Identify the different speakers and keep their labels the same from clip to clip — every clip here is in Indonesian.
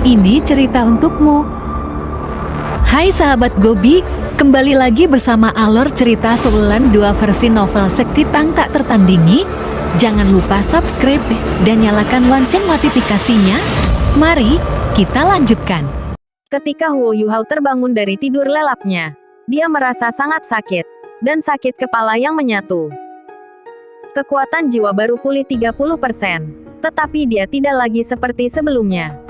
Speaker 1: Ini cerita untukmu. Hai sahabat Gobi, kembali lagi bersama alur cerita Suulan 2 versi novel Sekti Tang Tak Tertandingi. Jangan lupa subscribe dan nyalakan lonceng notifikasinya. Mari kita lanjutkan.
Speaker 2: Ketika Huo Yuhao terbangun dari tidur lelapnya, dia merasa sangat sakit, dan sakit kepala yang menyatu. Kekuatan jiwa baru pulih 30%, tetapi dia tidak lagi seperti sebelumnya.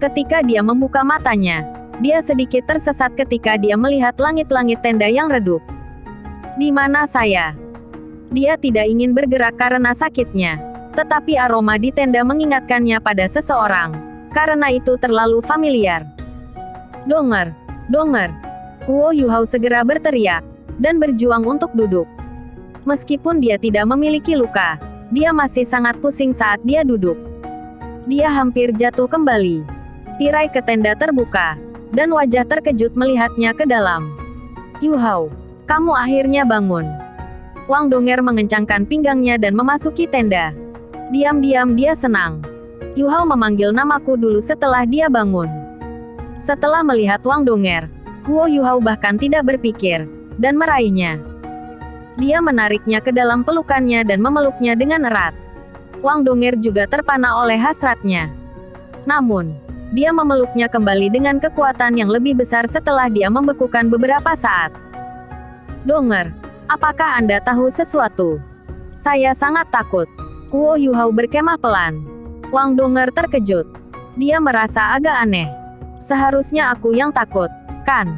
Speaker 2: Ketika dia membuka matanya, dia sedikit tersesat ketika dia melihat langit-langit tenda yang redup. Di mana saya? Dia tidak ingin bergerak karena sakitnya, tetapi aroma di tenda mengingatkannya pada seseorang, karena itu terlalu familiar. Donger, donger. Huo Yuhao segera berteriak, dan berjuang untuk duduk. Meskipun dia tidak memiliki luka, dia masih sangat pusing saat dia duduk. Dia hampir jatuh kembali. Tirai ke tenda terbuka, dan wajah terkejut melihatnya ke dalam. Yuhao, kamu akhirnya bangun. Wang Donger mengencangkan pinggangnya dan memasuki tenda. Diam-diam dia senang. Yuhao memanggil namaku dulu setelah dia bangun. Setelah melihat Wang Donger, Huo Yuhao bahkan tidak berpikir, dan meraihnya. Dia menariknya ke dalam pelukannya dan memeluknya dengan erat. Wang Donger juga terpana oleh hasratnya. Namun, dia memeluknya kembali dengan kekuatan yang lebih besar setelah dia membekukan beberapa saat. Donger, apakah Anda tahu sesuatu? Saya sangat takut. Huo Yuhao berkemah pelan. Wang Donger terkejut. Dia merasa agak aneh. Seharusnya aku yang takut, kan?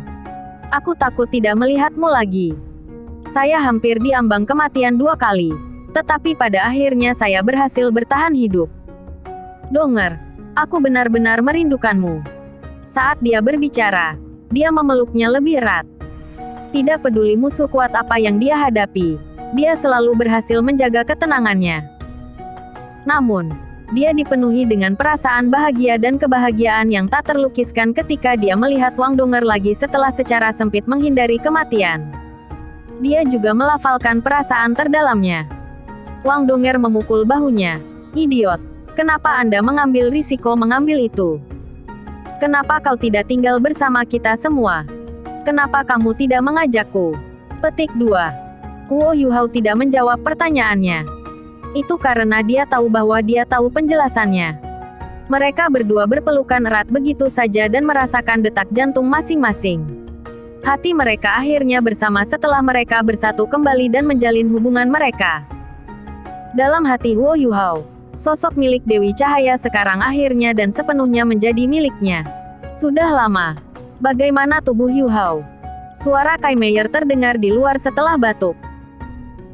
Speaker 2: Aku takut tidak melihatmu lagi. Saya hampir diambang kematian 2 kali. Tetapi pada akhirnya saya berhasil bertahan hidup. Donger, aku benar-benar merindukanmu. Saat dia berbicara, dia memeluknya lebih erat. Tidak peduli musuh kuat apa yang dia hadapi, dia selalu berhasil menjaga ketenangannya. Namun, dia dipenuhi dengan perasaan bahagia dan kebahagiaan yang tak terlukiskan ketika dia melihat Wang Donger lagi setelah secara sempit menghindari kematian. Dia juga melafalkan perasaan terdalamnya. Wang Donger memukul bahunya. Idiot. Kenapa Anda mengambil risiko mengambil itu? Kenapa kau tidak tinggal bersama kita semua? Kenapa kamu tidak mengajakku? Petik 2. Huo Yuhao tidak menjawab pertanyaannya. Itu karena dia tahu bahwa dia tahu penjelasannya. Mereka berdua berpelukan erat begitu saja dan merasakan detak jantung masing-masing. Hati mereka akhirnya bersama setelah mereka bersatu kembali dan menjalin hubungan mereka. Dalam hati Huo Yuhao, sosok milik Dewi Cahaya sekarang akhirnya dan sepenuhnya menjadi miliknya. Sudah lama. Bagaimana tubuh Yuhao? Suara Kai Meier terdengar di luar setelah batuk.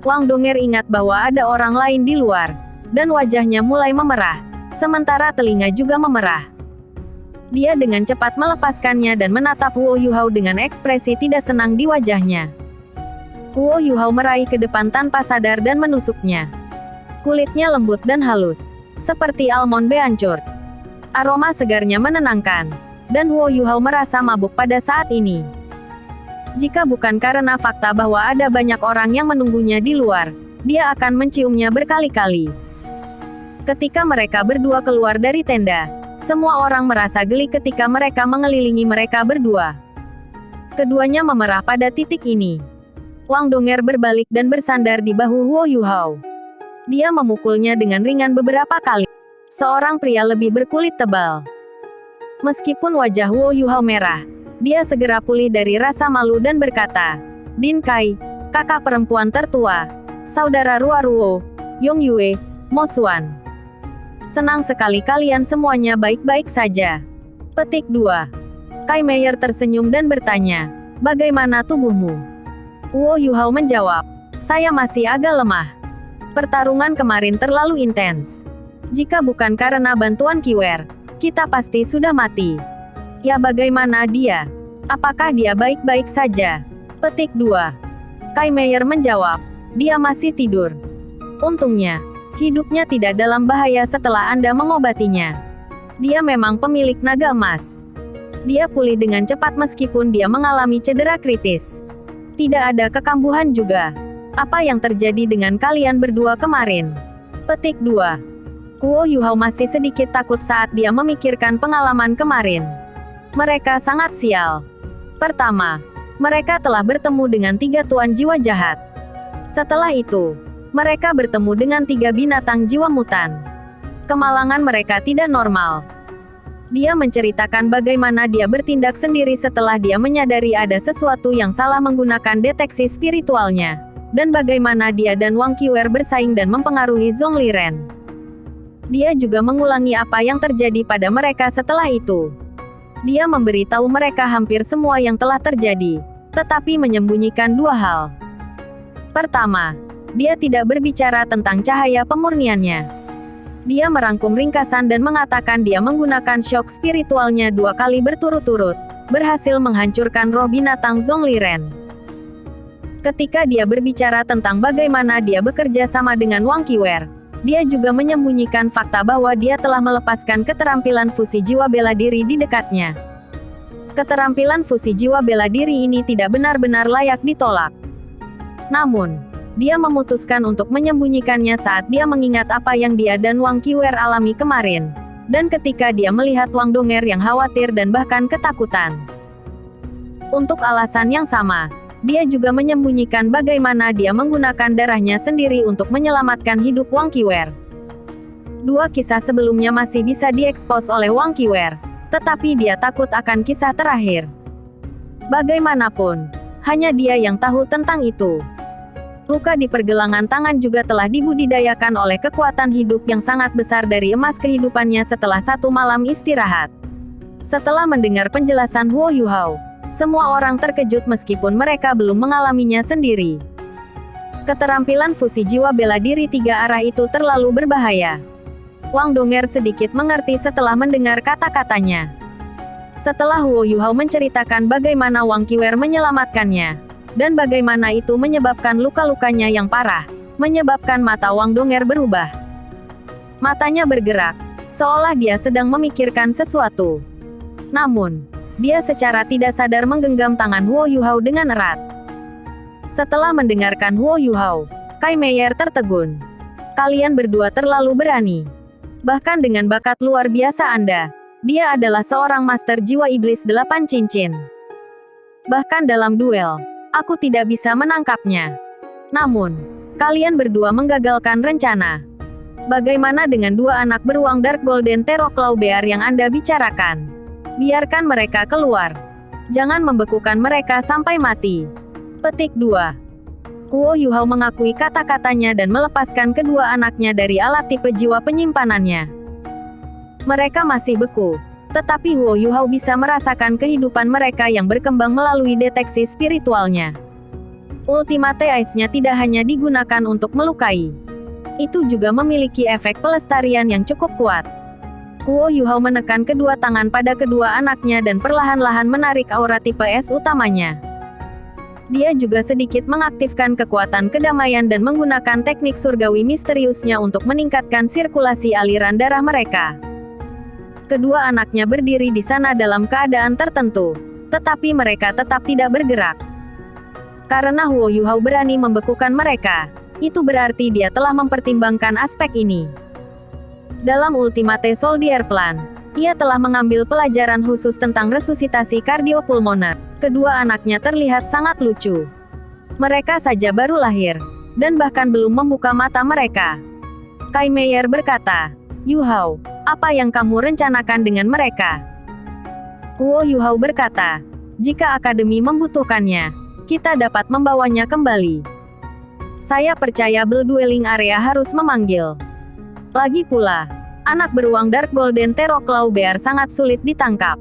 Speaker 2: Wang Donger ingat bahwa ada orang lain di luar, dan wajahnya mulai memerah, sementara telinga juga memerah. Dia dengan cepat melepaskannya dan menatap Huo Yuhao dengan ekspresi tidak senang di wajahnya. Huo Yuhao meraih ke depan tanpa sadar dan menusuknya. Kulitnya lembut dan halus, seperti almond beancur. Aroma segarnya menenangkan, dan Huo Yuhao merasa mabuk pada saat ini. Jika bukan karena fakta bahwa ada banyak orang yang menunggunya di luar, dia akan menciumnya berkali-kali. Ketika mereka berdua keluar dari tenda, semua orang merasa geli ketika mereka mengelilingi mereka berdua. Keduanya memerah pada titik ini. Wang Donger berbalik dan bersandar di bahu Huo Yuhao. Dia memukulnya dengan ringan beberapa kali. Seorang pria lebih berkulit tebal. Meskipun wajah Huo Yuhao merah, dia segera pulih dari rasa malu dan berkata, Din Kai, kakak perempuan tertua, saudara Ruo, Yong Yue, Mo Xuan. Senang sekali kalian semuanya baik-baik saja. Petik 2. Kai Meier tersenyum dan bertanya, bagaimana tubuhmu? Huo Yuhao menjawab, saya masih agak lemah. Pertarungan kemarin terlalu intens. Jika bukan karena bantuan Kiwer, kita pasti sudah mati. Ya bagaimana dia? Apakah dia baik-baik saja? Petik 2. Kai Meier menjawab, dia masih tidur. Untungnya, hidupnya tidak dalam bahaya setelah Anda mengobatinya. Dia memang pemilik naga emas. Dia pulih dengan cepat meskipun dia mengalami cedera kritis. Tidak ada kekambuhan juga. Apa yang terjadi dengan kalian berdua kemarin? Petik 2. Kuo Yuhao masih sedikit takut saat dia memikirkan pengalaman kemarin. Mereka sangat sial. Pertama, mereka telah bertemu dengan 3 tuan jiwa jahat. Setelah itu, mereka bertemu dengan 3 binatang jiwa mutan. Kemalangan mereka tidak normal. Dia menceritakan bagaimana dia bertindak sendiri setelah dia menyadari ada sesuatu yang salah menggunakan deteksi spiritualnya, dan bagaimana dia dan Wang Qiwer bersaing dan mempengaruhi Zhongli Ren. Dia juga mengulangi apa yang terjadi pada mereka setelah itu. Dia memberitahu mereka hampir semua yang telah terjadi, tetapi menyembunyikan 2 hal. Pertama, dia tidak berbicara tentang cahaya pemurniannya. Dia merangkum ringkasan dan mengatakan dia menggunakan shock spiritualnya 2 kali berturut-turut, berhasil menghancurkan roh binatang Zhongli Ren. Ketika dia berbicara tentang bagaimana dia bekerja sama dengan Wang Qiwer, dia juga menyembunyikan fakta bahwa dia telah melepaskan keterampilan fusi jiwa bela diri di dekatnya. Keterampilan fusi jiwa bela diri ini tidak benar-benar layak ditolak. Namun, dia memutuskan untuk menyembunyikannya saat dia mengingat apa yang dia dan Wang Qiwer alami kemarin, dan ketika dia melihat Wang Donger yang khawatir dan bahkan ketakutan. Untuk alasan yang sama, dia juga menyembunyikan bagaimana dia menggunakan darahnya sendiri untuk menyelamatkan hidup Wang Qiwer. 2 kisah sebelumnya masih bisa diekspos oleh Wang Qiwer, tetapi dia takut akan kisah terakhir. Bagaimanapun, hanya dia yang tahu tentang itu. Luka di pergelangan tangan juga telah dibudidayakan oleh kekuatan hidup yang sangat besar dari emas kehidupannya setelah 1 malam istirahat. Setelah mendengar penjelasan Huo Yuhao, semua orang terkejut meskipun mereka belum mengalaminya sendiri. Keterampilan fusi jiwa bela diri 3 arah itu terlalu berbahaya. Wang Donger sedikit mengerti setelah mendengar kata-katanya. Setelah Huo Yuhao menceritakan bagaimana Wang Qiwer menyelamatkannya, dan bagaimana itu menyebabkan luka-lukanya yang parah, menyebabkan mata Wang Donger berubah. Matanya bergerak, seolah dia sedang memikirkan sesuatu. Namun, dia secara tidak sadar menggenggam tangan Huo Yuhao dengan erat. Setelah mendengarkan Huo Yuhao, Kai Meier tertegun. Kalian berdua terlalu berani. Bahkan dengan bakat luar biasa Anda, dia adalah seorang master jiwa iblis 8 cincin. Bahkan dalam duel, aku tidak bisa menangkapnya. Namun, kalian berdua menggagalkan rencana. Bagaimana dengan 2 anak beruang Dark Golden Terror Claw Bear yang Anda bicarakan? Biarkan mereka keluar. Jangan membekukan mereka sampai mati. Petik 2. Kuo Yuhao mengakui kata-katanya dan melepaskan kedua anaknya dari alat tipe jiwa penyimpanannya. Mereka masih beku, tetapi Huo Yuhao bisa merasakan kehidupan mereka yang berkembang melalui deteksi spiritualnya. Ultimate Ice-nya tidak hanya digunakan untuk melukai. Itu juga memiliki efek pelestarian yang cukup kuat. Kuo Yuhao menekan kedua tangan pada kedua anaknya dan perlahan-lahan menarik aura tipe es utamanya. Dia juga sedikit mengaktifkan kekuatan kedamaian dan menggunakan teknik surgawi misteriusnya untuk meningkatkan sirkulasi aliran darah mereka. Kedua anaknya berdiri di sana dalam keadaan tertentu, tetapi mereka tetap tidak bergerak. Karena Huo Yuhao berani membekukan mereka, itu berarti dia telah mempertimbangkan aspek ini. Dalam Ultimate Soldier Plan, ia telah mengambil pelajaran khusus tentang resusitasi kardiopulmoner. Kedua anaknya terlihat sangat lucu. Mereka saja baru lahir, dan bahkan belum membuka mata mereka. Kai Meier berkata, "Yuhao, apa yang kamu rencanakan dengan mereka?" Kuo Yuhao berkata, "Jika akademi membutuhkannya, kita dapat membawanya kembali. Saya percaya Blue Dwelling Area harus memanggil. Lagi pula, anak beruang Dark Golden Terror Claw Bear sangat sulit ditangkap."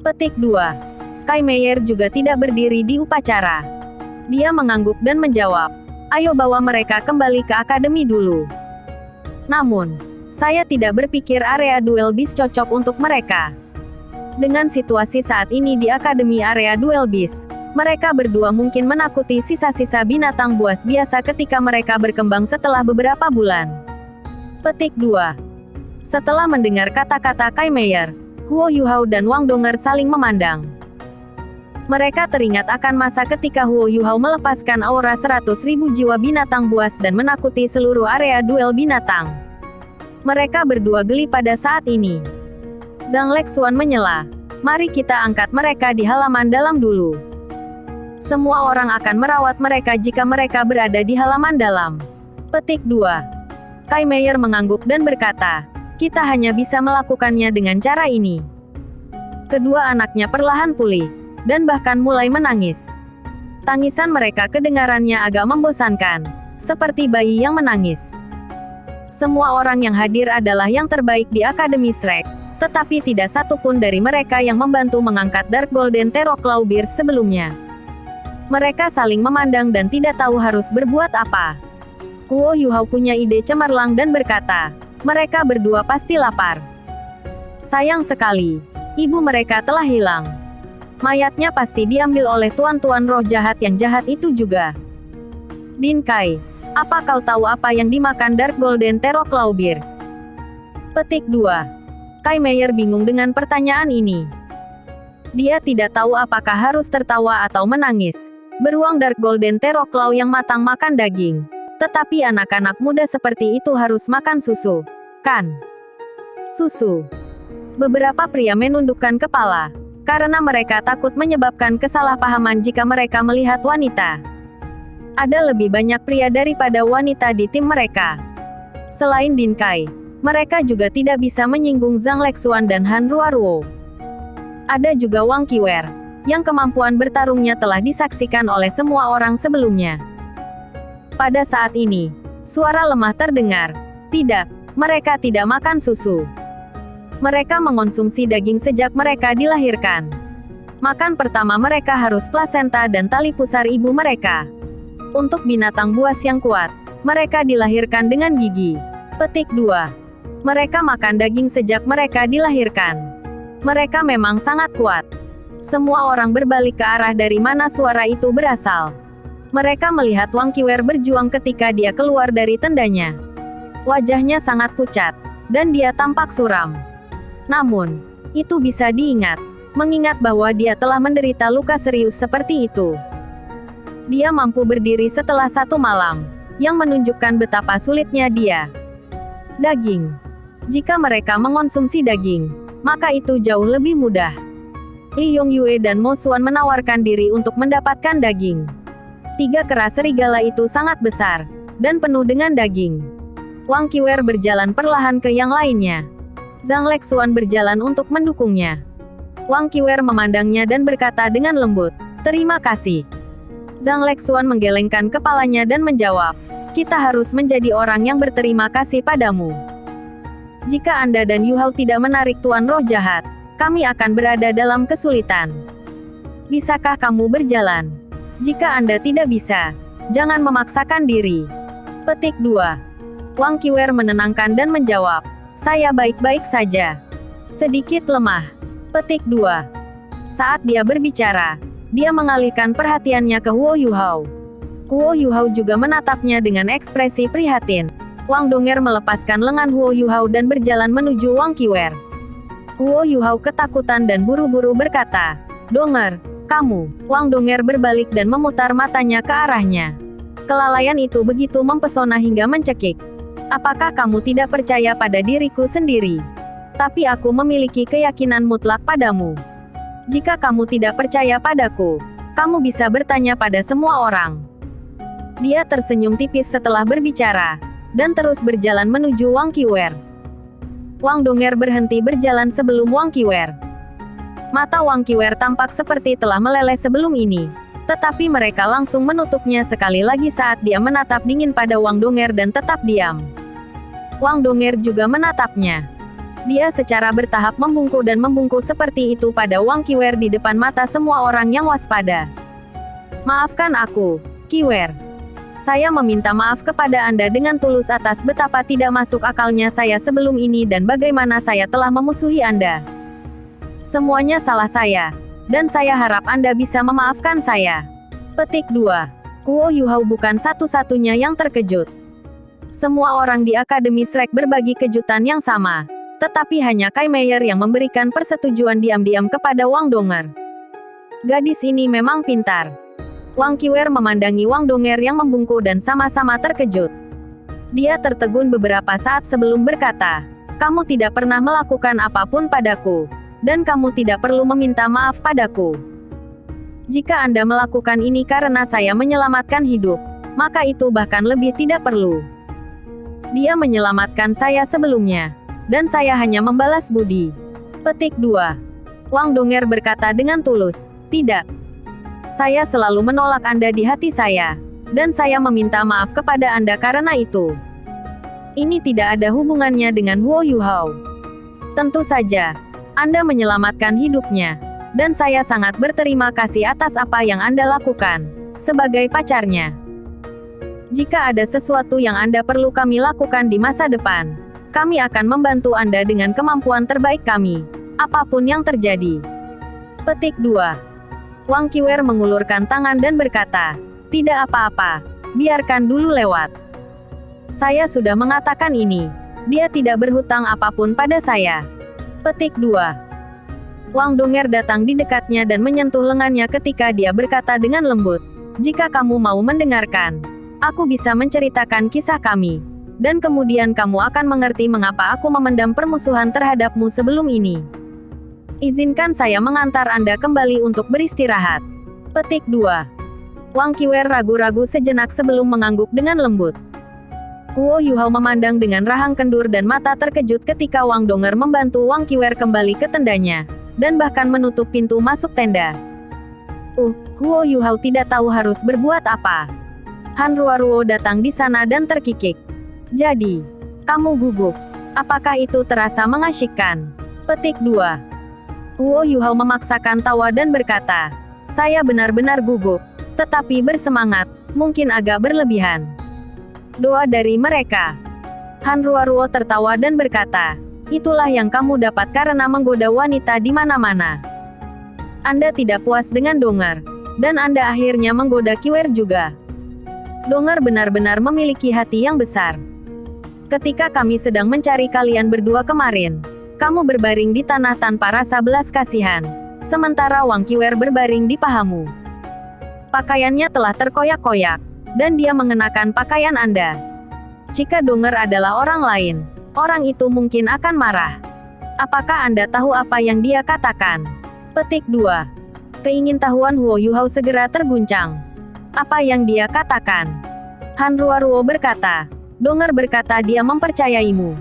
Speaker 2: Petik 2. Kai Meier juga tidak berdiri di upacara. Dia mengangguk dan menjawab, "Ayo bawa mereka kembali ke akademi dulu." Namun, saya tidak berpikir area duel bis cocok untuk mereka. Dengan situasi saat ini di akademi area duel bis, mereka berdua mungkin menakuti sisa-sisa binatang buas biasa ketika mereka berkembang setelah beberapa bulan. Petik 2. Setelah mendengar kata-kata Kai Meier, Huo Yuhao dan Wang Donger saling memandang. Mereka teringat akan masa ketika Huo Yuhao melepaskan aura 100.000 jiwa binatang buas dan menakuti seluruh area duel binatang. Mereka berdua geli pada saat ini. Zhang Lexuan menyela. Mari kita angkat mereka di halaman dalam dulu. Semua orang akan merawat mereka jika mereka berada di halaman dalam. Petik 2. Kai Meier mengangguk dan berkata, kita hanya bisa melakukannya dengan cara ini. Kedua anaknya perlahan pulih, dan bahkan mulai menangis. Tangisan mereka kedengarannya agak membosankan, seperti bayi yang menangis. Semua orang yang hadir adalah yang terbaik di Akademi Shrek, tetapi tidak satupun dari mereka yang membantu mengangkat Dark Golden Terror Clawbeard sebelumnya. Mereka saling memandang dan tidak tahu harus berbuat apa. Guo Yuhao punya ide cemerlang dan berkata, mereka berdua pasti lapar. Sayang sekali, ibu mereka telah hilang. Mayatnya pasti diambil oleh tuan-tuan roh jahat yang jahat itu juga. Din Kai, apa kau tahu apa yang dimakan Dark Golden Terror Clawbeards? Petik 2. Kai Meier bingung dengan pertanyaan ini. Dia tidak tahu apakah harus tertawa atau menangis. Beruang Dark Golden Terror Claw yang matang makan daging. Tetapi anak-anak muda seperti itu harus makan susu, kan? Susu. Beberapa pria menundukkan kepala, karena mereka takut menyebabkan kesalahpahaman jika mereka melihat wanita. Ada lebih banyak pria daripada wanita di tim mereka. Selain Din Kai, mereka juga tidak bisa menyinggung Zhang Lexuan dan Han Ruoruo. Ada juga Wang Qiwer, yang kemampuan bertarungnya telah disaksikan oleh semua orang sebelumnya. Pada saat ini, suara lemah terdengar. Tidak, mereka tidak makan susu. Mereka mengonsumsi daging sejak mereka dilahirkan. Makan pertama mereka harus plasenta dan tali pusar ibu mereka. Untuk binatang buas yang kuat, mereka dilahirkan dengan gigi. Petik 2. Mereka makan daging sejak mereka dilahirkan. Mereka memang sangat kuat. Semua orang berbalik ke arah dari mana suara itu berasal. Mereka melihat Wang Qiwer berjuang ketika dia keluar dari tendanya. Wajahnya sangat pucat, dan dia tampak suram. Namun, itu bisa diingat, mengingat bahwa dia telah menderita luka serius seperti itu. Dia mampu berdiri setelah 1 malam, yang menunjukkan betapa sulitnya dia. Daging. Jika mereka mengonsumsi daging, maka itu jauh lebih mudah. Li Yongyue dan Mo Xuan menawarkan diri untuk mendapatkan daging. 3 kera serigala itu sangat besar, dan penuh dengan daging. Wang Qiwer berjalan perlahan ke yang lainnya. Zhang Lexuan berjalan untuk mendukungnya. Wang Qiwer memandangnya dan berkata dengan lembut, terima kasih. Zhang Lexuan menggelengkan kepalanya dan menjawab, kita harus menjadi orang yang berterima kasih padamu. Jika Anda dan Yu Hao tidak menarik Tuan Roh Jahat, kami akan berada dalam kesulitan. Bisakah kamu berjalan? Jika Anda tidak bisa, jangan memaksakan diri. Petik 2. Wang Qiwer menenangkan dan menjawab, saya baik-baik saja. Sedikit lemah. Petik 2. Saat dia berbicara, dia mengalihkan perhatiannya ke Huo Yuhao. Huo Yuhao juga menatapnya dengan ekspresi prihatin. Wang Donger melepaskan lengan Huo Yuhao dan berjalan menuju Wang Qiwer. Huo Yuhao ketakutan dan buru-buru berkata, Donger, kamu. Wang Donger berbalik dan memutar matanya ke arahnya. Kelalaian itu begitu mempesona hingga mencekik. Apakah kamu tidak percaya pada diriku sendiri? Tapi aku memiliki keyakinan mutlak padamu. Jika kamu tidak percaya padaku, kamu bisa bertanya pada semua orang. Dia tersenyum tipis setelah berbicara, dan terus berjalan menuju Wang Qiwer. Wang Donger berhenti berjalan sebelum Wang Qiwer. Mata Wang Qiwer tampak seperti telah meleleh sebelum ini, tetapi mereka langsung menutupnya sekali lagi saat dia menatap dingin pada Wang Donger dan tetap diam. Wang Donger juga menatapnya. Dia secara bertahap membungkuk dan membungkuk seperti itu pada Wang Qiwer di depan mata semua orang yang waspada. Maafkan aku, Qiwer. Saya meminta maaf kepada Anda dengan tulus atas betapa tidak masuk akalnya saya sebelum ini dan bagaimana saya telah memusuhi Anda. Semuanya salah saya, dan saya harap Anda bisa memaafkan saya. Petik 2. Guo Yuhao bukan satu-satunya yang terkejut. Semua orang di Akademi Shrek berbagi kejutan yang sama, tetapi hanya Kai Meier yang memberikan persetujuan diam-diam kepada Wang Donger. Gadis ini memang pintar. Wang Qiwer memandangi Wang Donger yang membungkuk dan sama-sama terkejut. Dia tertegun beberapa saat sebelum berkata, "Kamu tidak pernah melakukan apapun padaku, dan kamu tidak perlu meminta maaf padaku. Jika Anda melakukan ini karena saya menyelamatkan hidup, maka itu bahkan lebih tidak perlu. Dia menyelamatkan saya sebelumnya, dan saya hanya membalas budi." Petik 2. Wang Donger berkata dengan tulus, "Tidak. Saya selalu menolak Anda di hati saya, dan saya meminta maaf kepada Anda karena itu. Ini tidak ada hubungannya dengan Huo Yuhao. Tentu saja, Anda menyelamatkan hidupnya, dan saya sangat berterima kasih atas apa yang Anda lakukan, sebagai pacarnya. Jika ada sesuatu yang Anda perlu kami lakukan di masa depan, kami akan membantu Anda dengan kemampuan terbaik kami, apapun yang terjadi." Petik 2. Wang Qiwer mengulurkan tangan dan berkata, "Tidak apa-apa, biarkan dulu lewat. Saya sudah mengatakan ini. Dia tidak berhutang apapun pada saya." Petik 2. Wang Donger datang di dekatnya dan menyentuh lengannya ketika dia berkata dengan lembut, "Jika kamu mau mendengarkan, aku bisa menceritakan kisah kami. Dan kemudian kamu akan mengerti mengapa aku memendam permusuhan terhadapmu sebelum ini. Izinkan saya mengantar Anda kembali untuk beristirahat." Petik 2. Wang Qiwer ragu-ragu sejenak sebelum mengangguk dengan lembut. Huo Yuhao memandang dengan rahang kendur dan mata terkejut ketika Wang Donger membantu Wang Qiwer kembali ke tendanya, dan bahkan menutup pintu masuk tenda. Huo Yuhao tidak tahu harus berbuat apa. Han Ruoruo datang di sana dan terkikik. "Jadi, kamu gugup. Apakah itu terasa mengasyikkan?" Petik 2. Huo Yuhao memaksakan tawa dan berkata, "Saya benar-benar gugup, tetapi bersemangat, mungkin agak berlebihan." Doa dari mereka. Han Ruoruo tertawa dan berkata, "Itulah yang kamu dapat karena menggoda wanita di mana-mana. Anda tidak puas dengan Donger, dan Anda akhirnya menggoda Qiwer juga. Donger benar-benar memiliki hati yang besar. Ketika kami sedang mencari kalian berdua kemarin, kamu berbaring di tanah tanpa rasa belas kasihan, sementara Wang Qiwer berbaring di pahamu. Pakaiannya telah terkoyak-koyak, dan dia mengenakan pakaian Anda. Jika Donger adalah orang lain, orang itu mungkin akan marah. Apakah Anda tahu apa yang dia katakan?" Petik 2. Keingintahuan Huo Yuhao segera terguncang. "Apa yang dia katakan?" Han Ruoruo berkata, "Donger berkata dia mempercayaimu.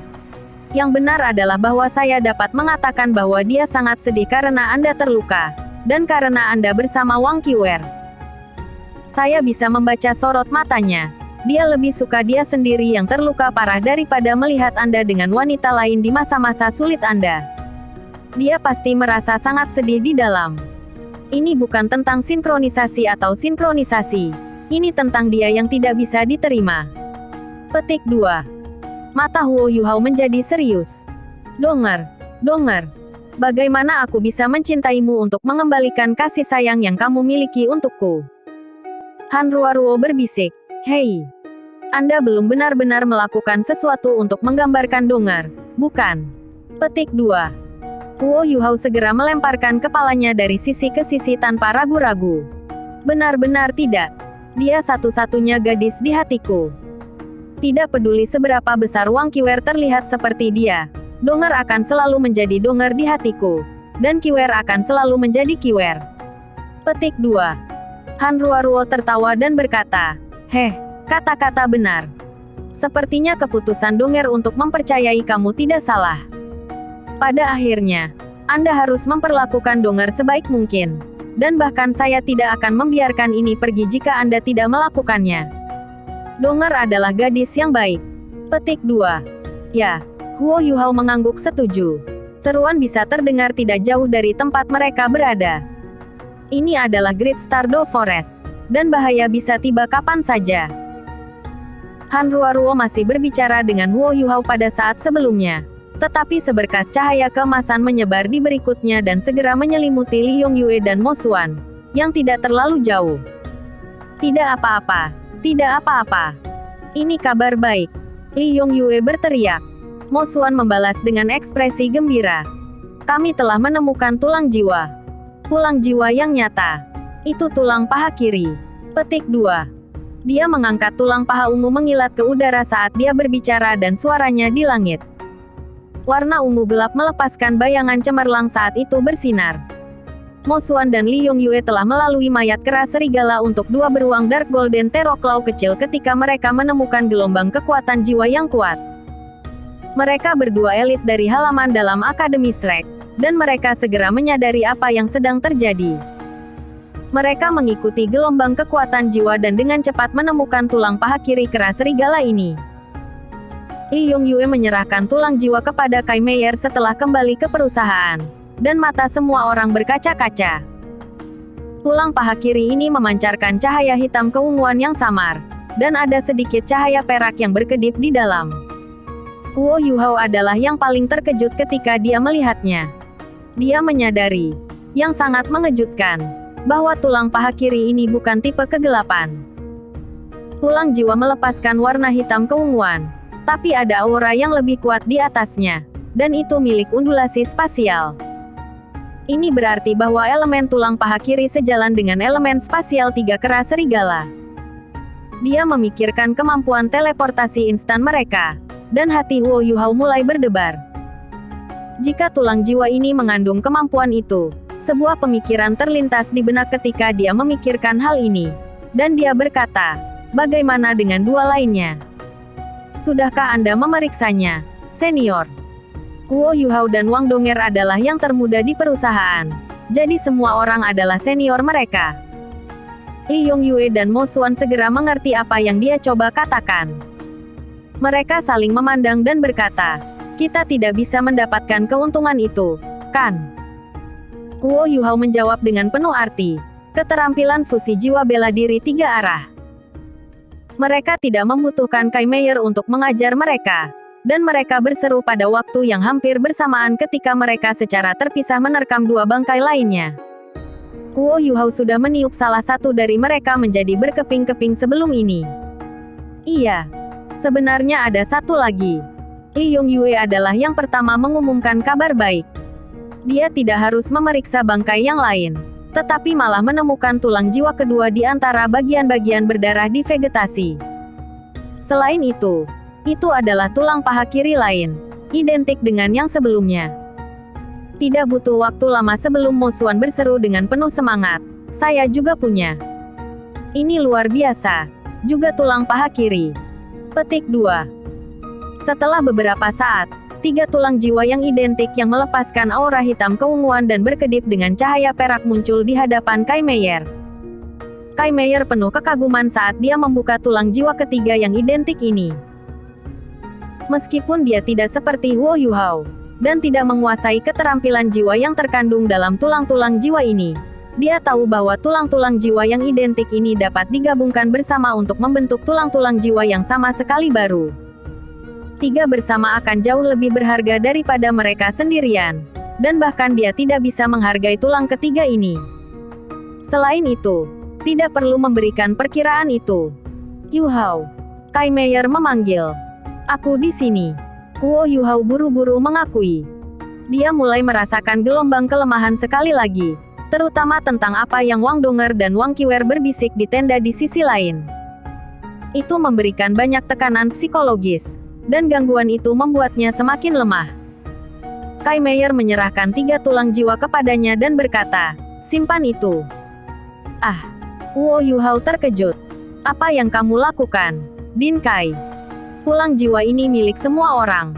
Speaker 2: Yang benar adalah bahwa saya dapat mengatakan bahwa dia sangat sedih karena Anda terluka, dan karena Anda bersama Wang Qiwer. Saya bisa membaca sorot matanya. Dia lebih suka dia sendiri yang terluka parah daripada melihat Anda dengan wanita lain di masa-masa sulit Anda. Dia pasti merasa sangat sedih di dalam. Ini bukan tentang sinkronisasi atau sinkronisasi. Ini tentang dia yang tidak bisa diterima." Petik 2. Mata Huo Yuhao menjadi serius. Donger, bagaimana aku bisa mencintaimu untuk mengembalikan kasih sayang yang kamu miliki untukku?" Han Ruoruo berbisik, "Hei, Anda belum benar-benar melakukan sesuatu untuk menggambarkan Donger, bukan?" Petik 2. Huo Yuhao segera melemparkan kepalanya dari sisi ke sisi tanpa ragu-ragu. "Benar-benar tidak. Dia satu-satunya gadis di hatiku. Tidak peduli seberapa besar Wang Qiwer terlihat seperti dia, Donger akan selalu menjadi Donger di hatiku, dan Qiwer akan selalu menjadi Qiwer." Petik 2. Han Ruoruo tertawa dan berkata, kata-kata benar. Sepertinya keputusan Donger untuk mempercayai kamu tidak salah. Pada akhirnya, Anda harus memperlakukan Donger sebaik mungkin. Dan bahkan saya tidak akan membiarkan ini pergi jika Anda tidak melakukannya. Donger adalah gadis yang baik. Petik 2. Ya, Huo Yuhao mengangguk setuju. Seruan bisa terdengar tidak jauh dari tempat mereka berada. Ini adalah Great Stardew Forest, dan bahaya bisa tiba kapan saja. Han Ruoruo masih berbicara dengan Huo Yuhao pada saat sebelumnya. Tetapi seberkas cahaya keemasan menyebar di berikutnya dan segera menyelimuti Li Yongyue dan Mo Xuan, yang tidak terlalu jauh. "Tidak apa-apa, tidak apa-apa. Ini kabar baik," Li Yongyue berteriak. Mo Xuan membalas dengan ekspresi gembira. "Kami telah menemukan tulang jiwa. Tulang jiwa yang nyata. Itu tulang paha kiri." Petik 2. Dia mengangkat tulang paha ungu mengilat ke udara saat dia berbicara dan suaranya di langit. Warna ungu gelap melepaskan bayangan cemerlang saat itu bersinar. Mo Xuan dan Li Yongyue telah melalui mayat kera serigala untuk dua beruang Dark Golden Terror Claw kecil ketika mereka menemukan gelombang kekuatan jiwa yang kuat. Mereka berdua elit dari halaman dalam Akademi Shrek, dan mereka segera menyadari apa yang sedang terjadi. Mereka mengikuti gelombang kekuatan jiwa dan dengan cepat menemukan tulang paha kiri kera serigala ini. Li Yongyue menyerahkan tulang jiwa kepada Kai Meier setelah kembali ke perusahaan, dan mata semua orang berkaca-kaca. Tulang paha kiri ini memancarkan cahaya hitam keunguan yang samar, dan ada sedikit cahaya perak yang berkedip di dalam. Guo Yuhao adalah yang paling terkejut ketika dia melihatnya. Dia menyadari, yang sangat mengejutkan, bahwa tulang paha kiri ini bukan tipe kegelapan. Tulang jiwa melepaskan warna hitam keunguan, tapi ada aura yang lebih kuat di atasnya, dan itu milik undulasi spasial. Ini berarti bahwa elemen tulang paha kiri sejalan dengan elemen spasial tiga kera serigala. Dia memikirkan kemampuan teleportasi instan mereka, dan hati Guo Yuhao mulai berdebar. Jika tulang jiwa ini mengandung kemampuan itu, sebuah pemikiran terlintas di benak ketika dia memikirkan hal ini. Dan dia berkata, bagaimana dengan dua lainnya? Sudahkah Anda memeriksanya, senior? Guo Yuhao dan Wang Dong'er adalah yang termuda di perusahaan, jadi semua orang adalah senior mereka. Li Yongyue dan Mo Xuan segera mengerti apa yang dia coba katakan. Mereka saling memandang dan berkata, kita tidak bisa mendapatkan keuntungan itu, kan? Guo Yuhao menjawab dengan penuh arti, keterampilan fusi jiwa bela diri tiga arah. Mereka tidak membutuhkan Kai Meier untuk mengajar mereka. Dan mereka berseru pada waktu yang hampir bersamaan ketika mereka secara terpisah menerkam dua bangkai lainnya. Guo Yuhao sudah meniup salah satu dari mereka menjadi berkeping-keping sebelum ini. Iya, sebenarnya ada satu lagi. Li Yongyue adalah yang pertama mengumumkan kabar baik. Dia tidak harus memeriksa bangkai yang lain, tetapi malah menemukan tulang jiwa kedua di antara bagian-bagian berdarah di vegetasi. Selain itu adalah tulang paha kiri lain, identik dengan yang sebelumnya. Tidak butuh waktu lama sebelum Mo Xuan berseru dengan penuh semangat, saya juga punya. Ini luar biasa, juga tulang paha kiri. Petik 2. Setelah beberapa saat, tiga tulang jiwa yang identik yang melepaskan aura hitam keunguan dan berkedip dengan cahaya perak muncul di hadapan Kai Meier. Kai Meier penuh kekaguman saat dia membuka tulang jiwa ketiga yang identik ini. Meskipun dia tidak seperti Guo Yuhao, dan tidak menguasai keterampilan jiwa yang terkandung dalam tulang-tulang jiwa ini, dia tahu bahwa tulang-tulang jiwa yang identik ini dapat digabungkan bersama untuk membentuk tulang-tulang jiwa yang sama sekali baru. Tiga bersama akan jauh lebih berharga daripada mereka sendirian, dan bahkan dia tidak bisa menghargai tulang ketiga ini. Selain itu, tidak perlu memberikan perkiraan itu. Yuhao, Kai Meier memanggil. Aku di sini. Guo Yuhao buru-buru mengakui. Dia mulai merasakan gelombang kelemahan sekali lagi, terutama tentang apa yang Wang Dong'er dan Wang Qiwer berbisik di tenda di sisi lain. Itu memberikan banyak tekanan psikologis, dan gangguan itu membuatnya semakin lemah. Kai Meier menyerahkan tiga tulang jiwa kepadanya dan berkata, simpan itu. Ah, Guo Yuhao terkejut. Apa yang kamu lakukan, Din Kai? Tulang jiwa ini milik semua orang.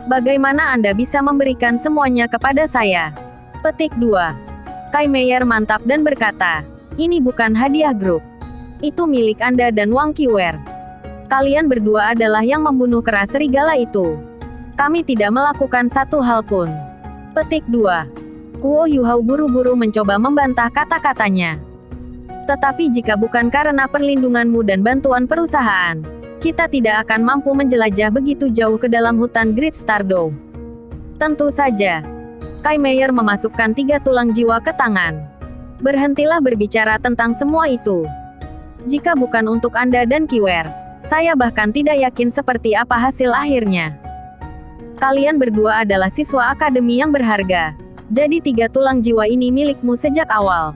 Speaker 2: Bagaimana Anda bisa memberikan semuanya kepada saya? Petik 2. Kai Meier mantap dan berkata, ini bukan hadiah grup. Itu milik Anda dan Wang Qiwer. Kalian berdua adalah yang membunuh kera serigala itu. Kami tidak melakukan satu hal pun. Petik 2. Guo Yuhao buru-buru mencoba membantah kata-katanya. Tetapi jika bukan karena perlindunganmu dan bantuan perusahaan, kita tidak akan mampu menjelajah begitu jauh ke dalam hutan Great Stardow. Tentu saja. Kai Meier memasukkan tiga tulang jiwa ke tangan. Berhentilah berbicara tentang semua itu. Jika bukan untuk Anda dan Qiwer, saya bahkan tidak yakin seperti apa hasil akhirnya. Kalian berdua adalah siswa akademi yang berharga. Jadi tiga tulang jiwa ini milikmu sejak awal.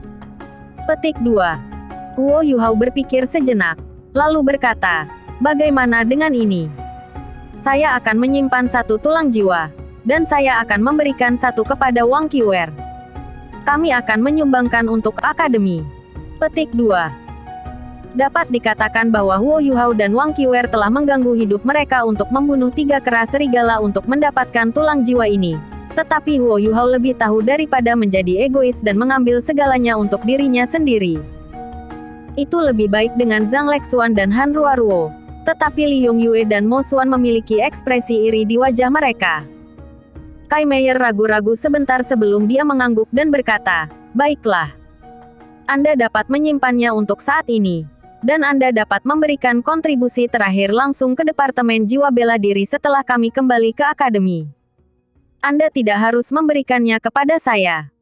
Speaker 2: Petik 2. Guo Yuhao berpikir sejenak. lalu berkata, "Bagaimana dengan ini? Saya akan menyimpan satu tulang jiwa, dan saya akan memberikan satu kepada Wang Qiuer. Kami akan menyumbangkan untuk akademi." Petik 2. Dapat dikatakan bahwa Huo Yuhao dan Wang Qiuer telah mengganggu hidup mereka untuk membunuh 3 kera serigala untuk mendapatkan tulang jiwa ini. Tetapi Huo Yuhao lebih tahu daripada menjadi egois dan mengambil segalanya untuk dirinya sendiri. Itu lebih baik dengan Zhang Lexuan dan Han Ruoruo. Tetapi Li Yongyue dan Mo Xuan memiliki ekspresi iri di wajah mereka. Kai Meier ragu-ragu sebentar sebelum dia mengangguk dan berkata, "Baiklah. Anda dapat menyimpannya untuk saat ini. Dan Anda dapat memberikan kontribusi terakhir langsung ke Departemen Jiwa Bela Diri setelah kami kembali ke akademi. Anda tidak harus memberikannya kepada saya."